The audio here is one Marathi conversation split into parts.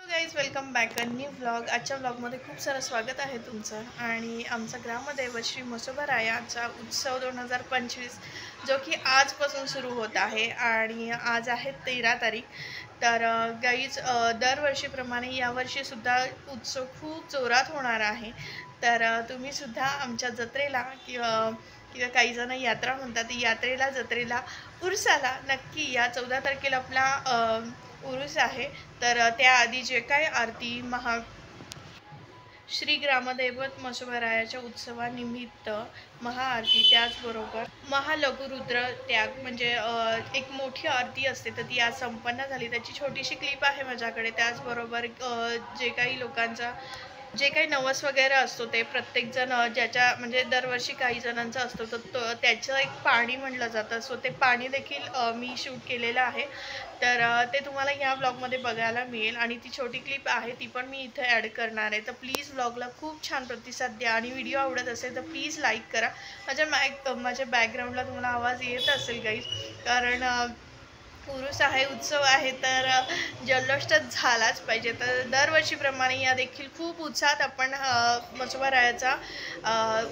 Guys welcome back a new vlog. आजच्या व्लॉगमध्ये खूप सारं स्वागत आहे तुमचं. आणि आमचा ग्रामदैवत श्री म्हसोबारायाचा उत्सव 2025 जो की आजपासून सुरू होत आहे आणि आज आहे 13 तारीख. तर गाईज दरवर्षीप्रमाणे यावर्षीसुद्धा उत्सव खूप जोरात होणार आहे. तर तुम्हीसुद्धा आमच्या जत्रेला किंवा काही जण यात्रा म्हणतात, यात्रेला जत्रेला उरसाला नक्की या. 14 तारखेला आपला उरूस आहे. तर त्याआधी जे काय आरती श्री ग्रामदैवत म्हसोबारायाच्या उत्सवानिमित्त महाआरती, त्याचबरोबर महालघुरुद्र त्याग म्हणजे एक मोठी आरती असते, तर ती आज संपन्न झाली. त्याची छोटीशी क्लिप आहे माझ्याकडे. त्याचबरोबर जे काही लोकांचा जे काही नवस वगैरे असतो ते प्रत्येकजण ज्याच्या म्हणजे दरवर्षी काही जणांचा असतो, तर त्याचं एक पाणी म्हणलं जातं. सो ते पाणी देखील मी शूट केलेलं आहे. तर ते तुम्हाला ह्या ब्लॉगमध्ये बघायला मिळेल आणि ती छोटी क्लिप आहे ती पण मी इथे ॲड करणार आहे. तर प्लीज ब्लॉगला खूप छान प्रतिसाद द्या आणि व्हिडिओ आवडत असेल तर प्लीज लाईक करा. माझ्या बॅकग्राऊंडला तुम्हाला आवाज येत असेल गाईज, कारण उरूस आहे, उत्सव आहे, तर जल्लोष तर झालाच पाहिजे. तर दरवर्षीप्रमाणे या देखील खूप उत्साहात आपण म्हसोबारायाचा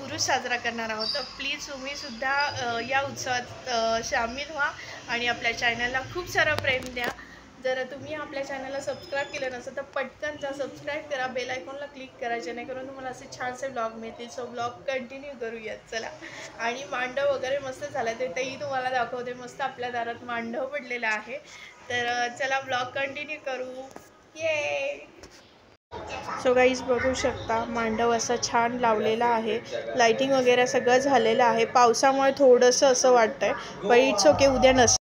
उरूस साजरा करणार आहोत. तर प्लीज तुम्हीसुद्धा या उत्सवात सामील व्हा आणि आपल्या चॅनलला खूप सारं प्रेम द्या. जर तुम्ही आपल्या चॅनलला सबस्क्राईब केलं नसेल तर पटकन जा, सबस्क्राईब करा, बेल आयकॉनला क्लिक करा, जेणेकरून तुम्हाला असे छानसे ब्लॉग मिळतील. सो ब्लॉग कंटिन्यू करूयात चला. आणि मांडव वगैरे मस्त झाला, ते तेही तुम्हाला दाखवते. मस्त आपल्या दारात मांडव पडलेला आहे. तर चला ब्लॉग कंटिन्यू करू. ये सो गाईज बघू शकता, मांडव असा छान लावलेला आहे. लाइटिंग वगैरे सगळं झालेलं आहे. पावसामुळे थोडंसं असं वाटतंय, पण इट्स ओके, उद्या नसेल.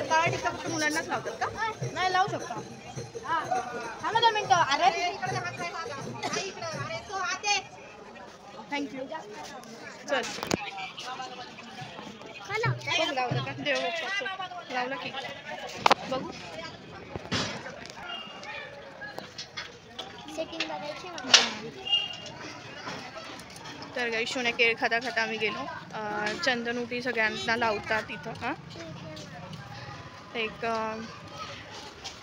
काळा टिक्का फक्त मुलांनाच लावतात का? नाही लावू शकतो. थांबा 2 मिनिटं. अरे थँक्यू. चल बघ लावलं का देव बाप्पाचं लावलं की बघू. सेटिंग बघायची. तर काही शोने केळ खाता खाता आम्ही गेलो. चंदनउटी सगळ्यांना लावतात इथं. हां एक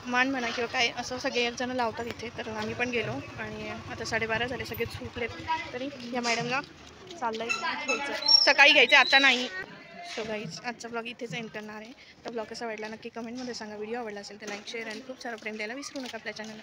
मान म्हणा किंवा काय असं सगळे जण लावतात इथे. तर आम्ही पण गेलो आणि आता 12:30 झाले, सगळे सुटलेत. तरी या मॅडमला चाललंय घ्यायचं, सकाळी घ्यायचं आता नाही. सो गाईज आजचा ब्लॉग इथेच एंड करणार आहे. तर ब्लॉग कसा वाटला नक्की कमेंटमध्ये सांगा. व्हिडिओ आवडला असेल तर लाईक शेअर आणि खूप सारं प्रेम द्यायला विसरू नका आपल्या चॅनलला.